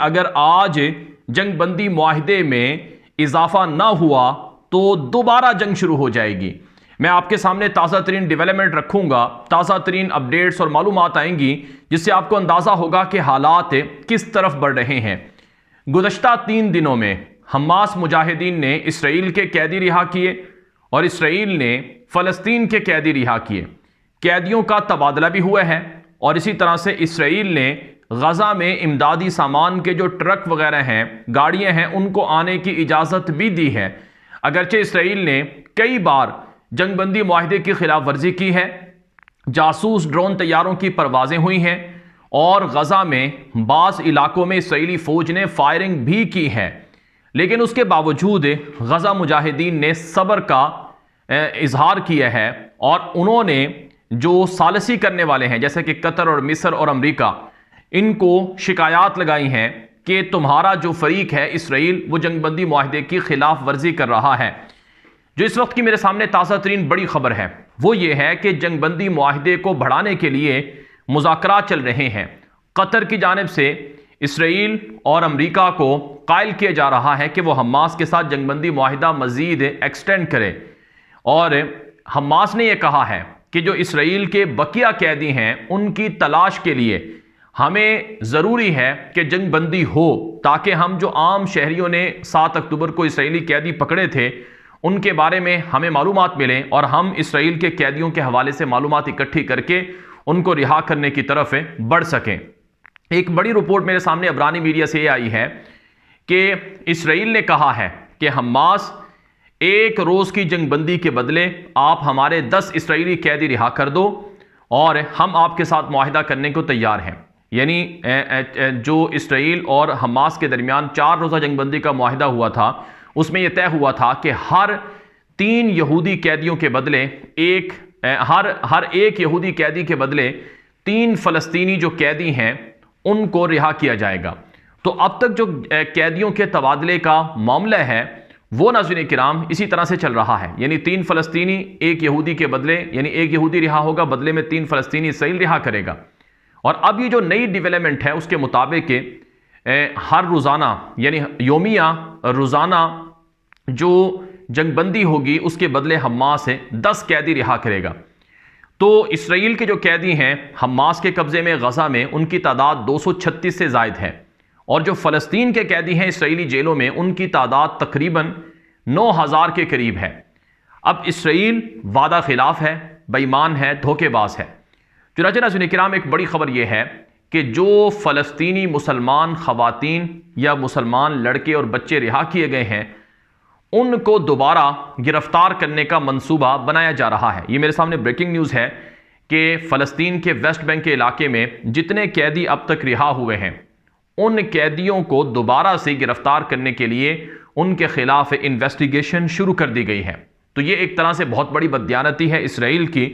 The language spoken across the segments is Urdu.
اگر آج جنگ بندی معاہدے میں اضافہ نہ ہوا تو دوبارہ جنگ شروع ہو جائے گی۔ میں آپ کے سامنے تازہ ترین ڈیولپمنٹ رکھوں گا، تازہ ترین اپڈیٹس اور معلومات آئیں گی جس سے آپ کو اندازہ ہوگا کہ حالات کس طرف بڑھ رہے ہیں۔ گزشتہ 3 دنوں میں حماس مجاہدین نے اسرائیل کے قیدی رہا کیے اور اسرائیل نے فلسطین کے قیدی رہا کیے۔ قیدیوں کا تبادلہ بھی ہوا ہے اور اسی طرح سے اسرائیل نے غزہ میں امدادی سامان کے جو ٹرک وغیرہ ہیں، گاڑیاں ہیں، ان کو آنے کی اجازت بھی دی ہے۔ اگرچہ اسرائیل نے کئی بار جنگ بندی معاہدے کی خلاف ورزی کی ہے، جاسوس ڈرون طیاروں کی پروازیں ہوئی ہیں اور غزہ میں بعض علاقوں میں اسرائیلی فوج نے فائرنگ بھی کی ہے، لیکن اس کے باوجود غزہ مجاہدین نے صبر کا اظہار کیا ہے اور انہوں نے جو ثالثی کرنے والے ہیں جیسے کہ قطر اور مصر اور امریکہ، ان کو شکایات لگائی ہیں کہ تمہارا جو فریق ہے اسرائیل وہ جنگ بندی معاہدے کی خلاف ورزی کر رہا ہے۔ جو اس وقت کی میرے سامنے تازہ ترین بڑی خبر ہے وہ یہ ہے کہ جنگ بندی معاہدے کو بڑھانے کے لیے مذاکرات چل رہے ہیں۔ قطر کی جانب سے اسرائیل اور امریکہ کو قائل کیا جا رہا ہے کہ وہ حماس کے ساتھ جنگ بندی معاہدہ مزید ایکسٹینڈ کرے، اور حماس نے یہ کہا ہے کہ جو اسرائیل کے بقیہ قیدی ہیں ان کی تلاش کے لیے ہمیں ضروری ہے کہ جنگ بندی ہو، تاکہ ہم جو عام شہریوں نے 7 اکتوبر کو اسرائیلی قیدی پکڑے تھے ان کے بارے میں ہمیں معلومات ملیں اور ہم اسرائیل کے قیدیوں کے حوالے سے معلومات اکٹھی کر کے ان کو رہا کرنے کی طرف بڑھ سکیں۔ ایک بڑی رپورٹ میرے سامنے عبرانی میڈیا سے یہ آئی ہے کہ اسرائیل نے کہا ہے کہ حماس 1 روز کی جنگ بندی کے بدلے آپ ہمارے 10 اسرائیلی قیدی رہا کر دو اور ہم آپ کے ساتھ معاہدہ کرنے کو تیار ہیں۔ یعنی جو اسرائیل اور حماس کے درمیان 4 روزہ جنگ بندی کا معاہدہ ہوا تھا اس میں یہ طے ہوا تھا کہ ہر 3 یہودی قیدیوں کے بدلے ہر ایک یہودی قیدی کے بدلے 3 فلسطینی جو قیدی ہیں ان کو رہا کیا جائے گا۔ تو اب تک جو قیدیوں کے تبادلے کا معاملہ ہے وہ ناظرین کرام اسی طرح سے چل رہا ہے، یعنی 3 فلسطینی 1 یہودی کے بدلے، یعنی 1 یہودی رہا ہوگا، بدلے میں 3 فلسطینی اسرائیل رہا کرے گا۔ اور اب یہ جو نئی ڈیولپمنٹ ہے اس کے مطابق ہر روزانہ یعنی یومیہ روزانہ جو جنگ بندی ہوگی اس کے بدلے حماس 10 قیدی رہا کرے گا۔ تو اسرائیل کے جو قیدی ہیں حماس کے قبضے میں غزہ میں ان کی تعداد 236 سے زائد ہے، اور جو فلسطین کے قیدی ہیں اسرائیلی جیلوں میں ان کی تعداد تقریباً 9000 کے قریب ہے۔ اب اسرائیل وعدہ خلاف ہے، بے ایمان ہے، دھوکے باز ہے۔ چنانچہ ناظرین کرام ایک بڑی خبر یہ ہے کہ جو فلسطینی مسلمان خواتین یا مسلمان لڑکے اور بچے رہا کیے گئے ہیں ان کو دوبارہ گرفتار کرنے کا منصوبہ بنایا جا رہا ہے۔ یہ میرے سامنے بریکنگ نیوز ہے کہ فلسطین کے ویسٹ بینک کے علاقے میں جتنے قیدی اب تک رہا ہوئے ہیں ان قیدیوں کو دوبارہ سے گرفتار کرنے کے لیے ان کے خلاف انویسٹیگیشن شروع کر دی گئی ہے۔ تو یہ ایک طرح سے بہت بڑی بددیانتی ہے اسرائیل کی،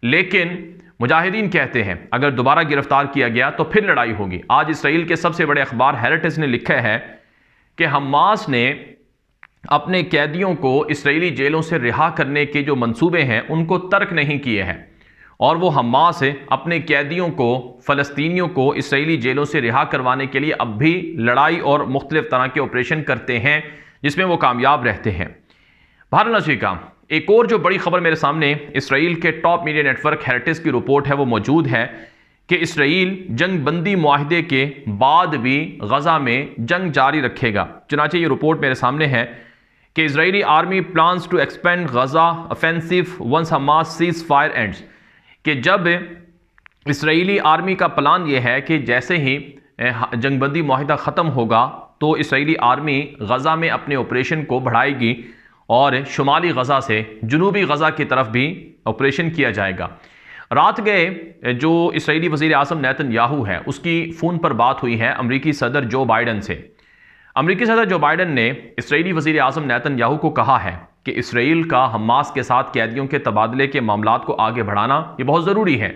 لیکن مجاہدین کہتے ہیں اگر دوبارہ گرفتار کیا گیا تو پھر لڑائی ہوگی۔ آج اسرائیل کے سب سے بڑے اخبار ہیریٹیج نے لکھا ہے کہ حماس نے اپنے قیدیوں کو اسرائیلی جیلوں سے رہا کرنے کے جو منصوبے ہیں ان کو ترک نہیں کیے ہیں، اور وہ حماس اپنے قیدیوں کو، فلسطینیوں کو اسرائیلی جیلوں سے رہا کروانے کے لیے اب بھی لڑائی اور مختلف طرح کے آپریشن کرتے ہیں جس میں وہ کامیاب رہتے ہیں۔ بہرحال کا ایک اور جو بڑی خبر میرے سامنے اسرائیل کے top media network heritage کی رپورٹ ہے وہ موجود ہے کہ اسرائیل جنگ بندی معاہدے کے بعد بھی غزہ میں جنگ جاری رکھے گا۔ چنانچہ یہ رپورٹ میرے سامنے ہے کہ Israeli army plans to expand Gaza offensive once Hamas cease fire ends، کہ جب اسرائیلی آرمی کا پلان یہ ہے کہ جیسے ہی جنگ بندی معاہدہ ختم ہوگا تو اسرائیلی آرمی غزہ میں اپنے آپریشن کو بڑھائے گی اور شمالی غزہ سے جنوبی غزہ کی طرف بھی آپریشن کیا جائے گا۔ رات گئے جو اسرائیلی وزیر اعظم نیتن یاہو ہے اس کی فون پر بات ہوئی ہے امریکی صدر جو بائیڈن سے۔ امریکی صدر جو بائیڈن نے اسرائیلی وزیر اعظم نیتن یاہو کو کہا ہے کہ اسرائیل کا حماس کے ساتھ قیدیوں کے تبادلے کے معاملات کو آگے بڑھانا یہ بہت ضروری ہے۔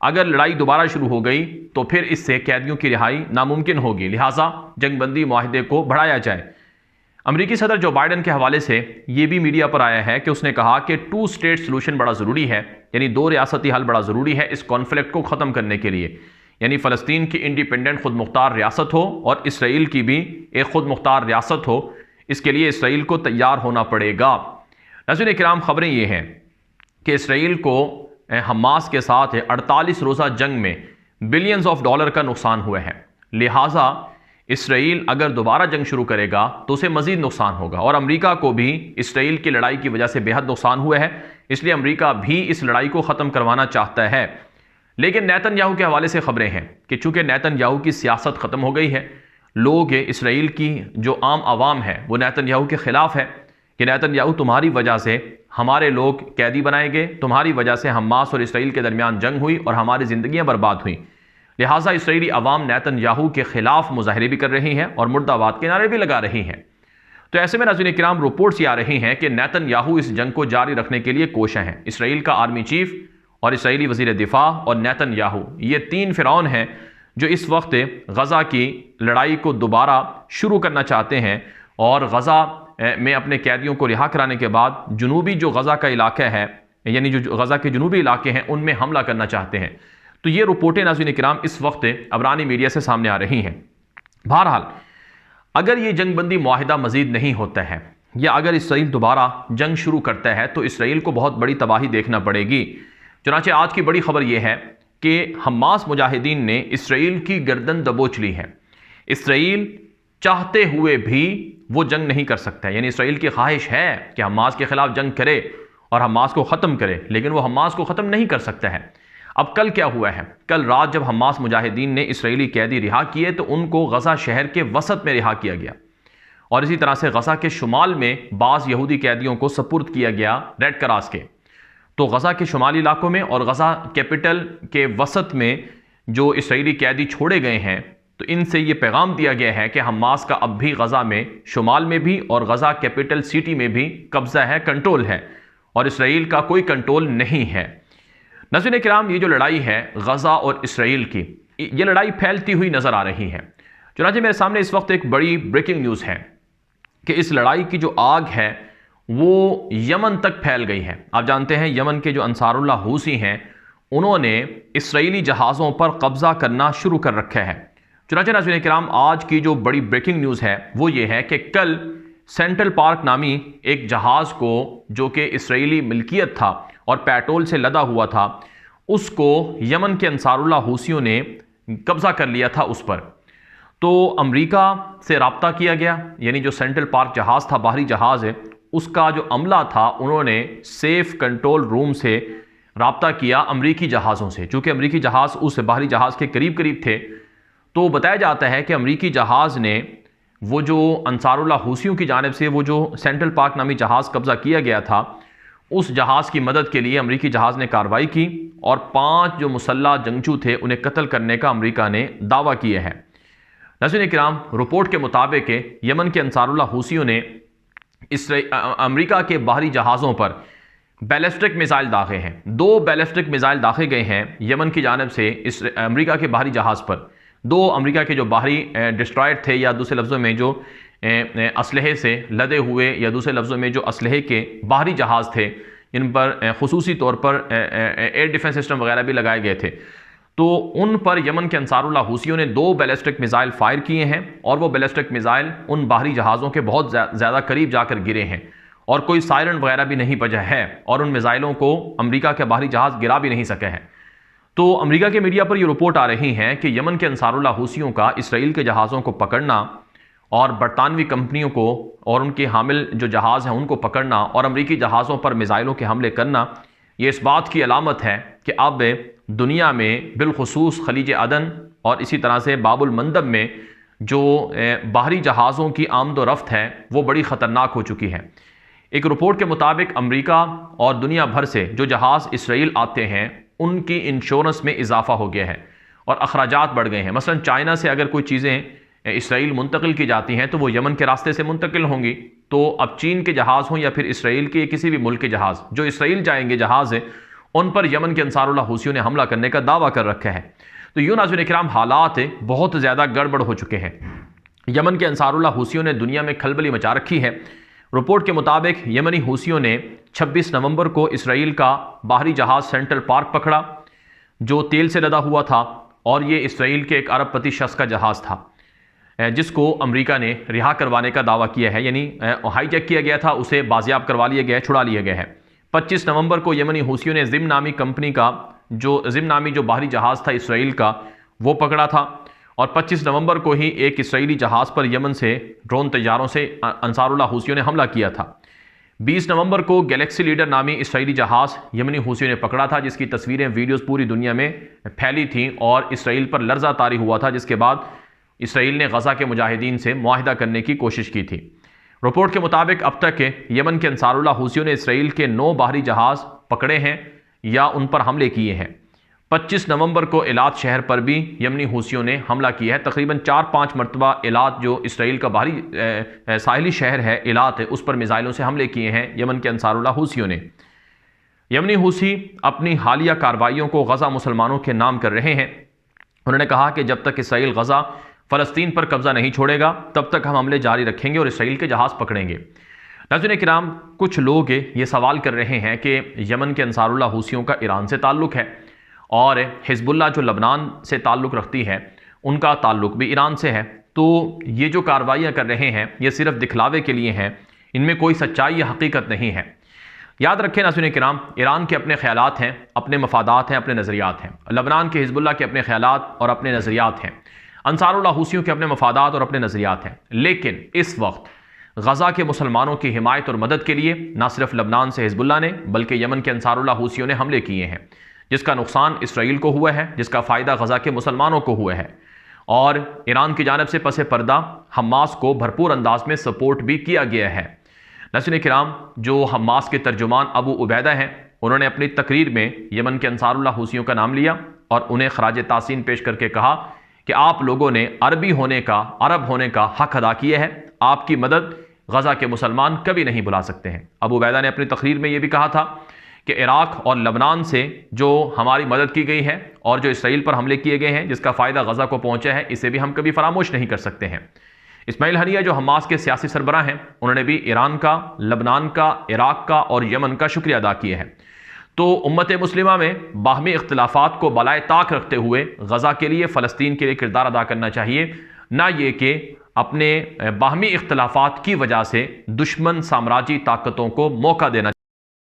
اگر لڑائی دوبارہ شروع ہو گئی تو پھر اس سے قیدیوں کی رہائی ناممکن ہوگی، لہٰذا جنگ بندی معاہدے کو بڑھایا جائے۔ امریکی صدر جو بائیڈن کے حوالے سے یہ بھی میڈیا پر آیا ہے کہ اس نے کہا کہ 2 اسٹیٹ سلوشن بڑا ضروری ہے، یعنی 2 ریاستی حل بڑا ضروری ہے اس کانفلکٹ کو ختم کرنے کے لیے۔ یعنی فلسطین کی انڈیپینڈنٹ خود مختار ریاست ہو اور اسرائیل کی بھی ایک خود مختار ریاست ہو، اس کے لیے اسرائیل کو تیار ہونا پڑے گا۔ ناظرین کرام، خبریں یہ ہیں کہ اسرائیل کو حماس کے ساتھ 48 روزہ جنگ میں بلینز آف ڈالر کا نقصان ہوا ہے، لہٰذا اسرائیل اگر دوبارہ جنگ شروع کرے گا تو اسے مزید نقصان ہوگا، اور امریکہ کو بھی اسرائیل کی لڑائی کی وجہ سے بے حد نقصان ہوا ہے، اس لیے امریکہ بھی اس لڑائی کو ختم کروانا چاہتا ہے۔ لیکن نیتن یاہو کے حوالے سے خبریں ہیں کہ چونکہ نیتن یاہو کی سیاست ختم ہو گئی ہے، لوگ اسرائیل کی جو عام عوام ہے وہ نیتن یاہو کے خلاف ہے کہ نیتن یاہو تمہاری وجہ سے ہمارے لوگ قیدی بنائے گئے، تمہاری وجہ سے حماس اور اسرائیل کے درمیان جنگ ہوئی اور ہماری زندگیاں برباد ہوئیں، لہٰذا اسرائیلی عوام نیتن یاہو کے خلاف مظاہرے بھی کر رہی ہیں اور مرد آباد کے نعرے بھی لگا رہی ہیں۔ تو ایسے میں ناظرین کرام رپورٹس یہ آ رہی ہیں کہ نیتن یاہو اس جنگ کو جاری رکھنے کے لیے کوشاں ہیں۔ اسرائیل کا آرمی چیف اور اسرائیلی وزیر دفاع اور نیتن یاہو، یہ تین فرعون ہیں جو اس وقت غزہ کی لڑائی کو دوبارہ شروع کرنا چاہتے ہیں، اور غزہ میں اپنے قیدیوں کو رہا کرانے کے بعد جنوبی جو غزہ کا علاقہ ہے، یعنی جو غزہ کے جنوبی علاقے ہیں، ان میں حملہ کرنا چاہتے ہیں۔ تو یہ رپورٹیں ناظرین کرام اس وقت عبرانی میڈیا سے سامنے آ رہی ہیں۔ بہرحال اگر یہ جنگ بندی معاہدہ مزید نہیں ہوتا ہے یا اگر اسرائیل دوبارہ جنگ شروع کرتا ہے تو اسرائیل کو بہت بڑی تباہی دیکھنا پڑے گی۔ چنانچہ آج کی بڑی خبر یہ ہے کہ حماس مجاہدین نے اسرائیل کی گردن دبوچ لی ہے۔ اسرائیل چاہتے ہوئے بھی وہ جنگ نہیں کر سکتا ہے، یعنی اسرائیل کی خواہش ہے کہ حماس کے خلاف جنگ کرے اور حماس کو ختم کرے، لیکن وہ حماس کو ختم نہیں کر سکتا ہے۔ اب کل کیا ہوا ہے؟ کل رات جب حماس مجاہدین نے اسرائیلی قیدی رہا کیے تو ان کو غزہ شہر کے وسط میں رہا کیا گیا، اور اسی طرح سے غزہ کے شمال میں بعض یہودی قیدیوں کو سپرد کیا گیا ریڈ کراس کے۔ تو غزہ کے شمالی علاقوں میں اور غزہ کیپٹل کے وسط میں جو اسرائیلی قیدی چھوڑے گئے ہیں، تو ان سے یہ پیغام دیا گیا ہے کہ حماس کا اب بھی غزہ میں شمال میں بھی اور غزہ کیپٹل سٹی میں بھی قبضہ ہے، کنٹرول ہے، اور اسرائیل کا کوئی کنٹرول نہیں ہے۔ ناظرین کرام، یہ جو لڑائی ہے غزہ اور اسرائیل کی، یہ لڑائی پھیلتی ہوئی نظر آ رہی ہے۔ چنانچہ میرے سامنے اس وقت ایک بڑی بریکنگ نیوز ہے کہ اس لڑائی کی جو آگ ہے وہ یمن تک پھیل گئی ہے۔ آپ جانتے ہیں یمن کے جو انصار اللہ حوثی ہیں، انہوں نے اسرائیلی جہازوں پر قبضہ کرنا شروع کر رکھا ہے۔ چنانچہ ناظرین کرام، آج کی جو بڑی بریکنگ نیوز ہے وہ یہ ہے کہ کل سینٹرل پارک نامی ایک جہاز کو، جو کہ اسرائیلی ملکیت تھا اور پیٹرول سے لدا ہوا تھا، اس کو یمن کے انصار اللہ حوثیوں نے قبضہ کر لیا تھا اس پر۔ تو امریکہ سے رابطہ کیا گیا، یعنی جو سینٹرل پارک جہاز تھا، باہری جہاز ہے، اس کا جو عملہ تھا انہوں نے سیف کنٹرول روم سے رابطہ کیا امریکی جہازوں سے، چونکہ امریکی جہاز اس باہری جہاز کے قریب قریب تھے۔ تو بتایا جاتا ہے کہ امریکی جہاز نے وہ جو انصار اللہ حوثیوں کی جانب سے وہ جو سینٹرل پارک نامی جہاز قبضہ کیا گیا تھا، اس جہاز کی مدد کے لیے امریکی جہاز نے کارروائی کی اور 5 جو مسلح جنگجو تھے انہیں قتل کرنے کا امریکہ نے دعویٰ کیا ہے۔ ناظرین کرام، رپورٹ کے مطابق یمن کے انصار اللہ حوثیوں نے امریکہ کے باہری جہازوں پر بیلسٹک میزائل داغے ہیں۔ 2 بیلسٹک میزائل داغے گئے ہیں یمن کی جانب سے امریکہ کے باہری جہاز پر۔ 2 امریکہ کے جو باہری ڈسٹرائر تھے، یا دوسرے لفظوں میں جو اسلحے سے لدے ہوئے، یا دوسرے لفظوں میں جو اسلحے کے باہری جہاز تھے، ان پر خصوصی طور پر ایئر ڈیفنس سسٹم وغیرہ بھی لگائے گئے تھے، تو ان پر یمن کے انصار اللہ حوثیوں نے 2 بیلسٹک میزائل فائر کیے ہیں، اور وہ بیلسٹک میزائل ان باہری جہازوں کے بہت زیادہ قریب جا کر گرے ہیں، اور کوئی سائرن وغیرہ بھی نہیں بجا ہے، اور ان میزائلوں کو امریکہ کے باہری جہاز گرا بھی نہیں سکے ہیں۔ تو امریکہ کے میڈیا پر یہ رپورٹ آ رہی ہے کہ یمن کے انصار اللہ حوثیوں کا اسرائیل کے جہازوں کو پکڑنا اور برطانوی کمپنیوں کو اور ان کے حامل جو جہاز ہیں ان کو پکڑنا اور امریکی جہازوں پر میزائلوں کے حملے کرنا، یہ اس بات کی علامت ہے کہ اب دنیا میں بالخصوص خلیج عدن اور اسی طرح سے باب المندب میں جو باہری جہازوں کی آمد و رفت ہے وہ بڑی خطرناک ہو چکی ہے۔ ایک رپورٹ کے مطابق امریکہ اور دنیا بھر سے جو جہاز اسرائیل آتے ہیں ان کی انشورنس میں اضافہ ہو گیا ہے اور اخراجات بڑھ گئے ہیں۔ مثلا چائنا سے اگر کوئی چیزیں اسرائیل منتقل کی جاتی ہیں تو وہ یمن کے راستے سے منتقل ہوں گی، تو اب چین کے جہاز ہوں یا پھر اسرائیل کے کسی بھی ملک کے جہاز جو اسرائیل جائیں گے جہاز ہیں، ان پر یمن کے انصار اللہ حوثیوں نے حملہ کرنے کا دعویٰ کر رکھا ہے۔ تو یوں ناظرین کرام، حالات بہت زیادہ گڑبڑ ہو چکے ہیں۔ یمن کے انصار اللہ حوثیوں نے دنیا میں کھلبلی مچا رکھی ہے۔ رپورٹ کے مطابق یمنی حوثیوں نے 26 نومبر کو اسرائیل کا باہری جہاز سینٹرل پارک پکڑا جو تیل سے لدا ہوا تھا، اور یہ اسرائیل کے ایک ارب پتی شخص کا جہاز تھا جس کو امریکہ نے رہا کروانے کا دعویٰ کیا ہے، یعنی ہائی جیک کیا گیا تھا، اسے بازیاب کروا لیا گیا ہے، چھڑا لیا گیا ہے۔ 25 نومبر کو یمنی حوثیوں نے زم نامی کمپنی کا زم نامی جو باہری جہاز تھا اسرائیل کا وہ پکڑا تھا، اور 25 نومبر کو ہی ایک اسرائیلی جہاز پر یمن سے ڈرون طیاروں سے انصار اللہ حوثیوں نے حملہ کیا تھا۔ 20 نومبر کو گلیکسی لیڈر نامی اسرائیلی جہاز یمنی حوثیوں نے پکڑا تھا، جس کی تصویریں ویڈیوز پوری دنیا میں پھیلی تھیں اور اسرائیل پر لرزہ طاری ہوا تھا، جس کے بعد اسرائیل نے غزہ کے مجاہدین سے معاہدہ کرنے کی کوشش کی تھی۔ رپورٹ کے مطابق اب تک یمن کے انصار اللہ حوثیوں نے اسرائیل کے 9 باہری جہاز پکڑے ہیں یا ان پر حملے کیے ہیں۔ 25 نومبر کو ایلات شہر پر بھی یمنی حوثیوں نے حملہ کیا ہے۔ تقریباً 4-5 مرتبہ ایلات جو اسرائیل کا باہری ساحلی شہر ہے ایلات، اس پر میزائلوں سے حملے کیے ہیں یمن کے انصار اللہ حوثیوں نے۔ یمنی حوثی اپنی حالیہ کارروائیوں کو غزہ مسلمانوں کے نام کر رہے ہیں۔ انہوں نے کہا کہ جب تک اسرائیل غزہ فلسطین پر قبضہ نہیں چھوڑے گا تب تک ہم حملے جاری رکھیں گے اور اسرائیل کے جہاز پکڑیں گے۔ ناظرین کرام، کچھ لوگ یہ سوال کر رہے ہیں کہ یمن کے انصار اللہ حوثیوں کا ایران سے تعلق ہے اور حزب اللہ جو لبنان سے تعلق رکھتی ہے ان کا تعلق بھی ایران سے ہے، تو یہ جو کارروائیاں کر رہے ہیں یہ صرف دکھلاوے کے لیے ہیں، ان میں کوئی سچائی یا حقیقت نہیں ہے۔ یاد رکھیں ناظرین کرام، ایران کے اپنے خیالات ہیں، اپنے مفادات ہیں، اپنے نظریات ہیں۔ لبنان کے حزب اللہ کے اپنے خیالات اور اپنے نظریات ہیں۔ انصار اللہ حوثیوں کے اپنے مفادات اور اپنے نظریات ہیں، لیکن اس وقت غزہ کے مسلمانوں کی حمایت اور مدد کے لیے نہ صرف لبنان سے حزب اللہ نے بلکہ یمن کے انصار اللہ حوثیوں نے حملے کیے ہیں، جس کا نقصان اسرائیل کو ہوا ہے، جس کا فائدہ غزہ کے مسلمانوں کو ہوا ہے، اور ایران کی جانب سے پس پردہ حماس کو بھرپور انداز میں سپورٹ بھی کیا گیا ہے۔ ناظرین کرام، جو حماس کے ترجمان ابو عبیدہ ہیں، انہوں نے اپنی تقریر میں یمن کے انصار اللہ حوثیوں کا نام لیا اور انہیں خراج تحسین پیش کر کے کہا کہ آپ لوگوں نے عرب ہونے کا حق ادا کیا ہے، آپ کی مدد غزہ کے مسلمان کبھی نہیں بلا سکتے ہیں۔ ابو عبیدہ نے اپنی تقریر میں یہ بھی کہا تھا کہ عراق اور لبنان سے جو ہماری مدد کی گئی ہے اور جو اسرائیل پر حملے کیے گئے ہیں جس کا فائدہ غزہ کو پہنچا ہے، اسے بھی ہم کبھی فراموش نہیں کر سکتے ہیں۔ اسماعیل ہنیہ جو حماس کے سیاسی سربراہ ہیں، انہوں نے بھی ایران کا، لبنان کا، عراق کا اور یمن کا شکریہ ادا کیا ہے۔ تو امت مسلمہ میں باہمی اختلافات کو بالائے طاق رکھتے ہوئے غزہ کے لیے، فلسطین کے لیے کردار ادا کرنا چاہیے، نہ یہ کہ اپنے باہمی اختلافات کی وجہ سے دشمن سامراجی طاقتوں کو موقع دینا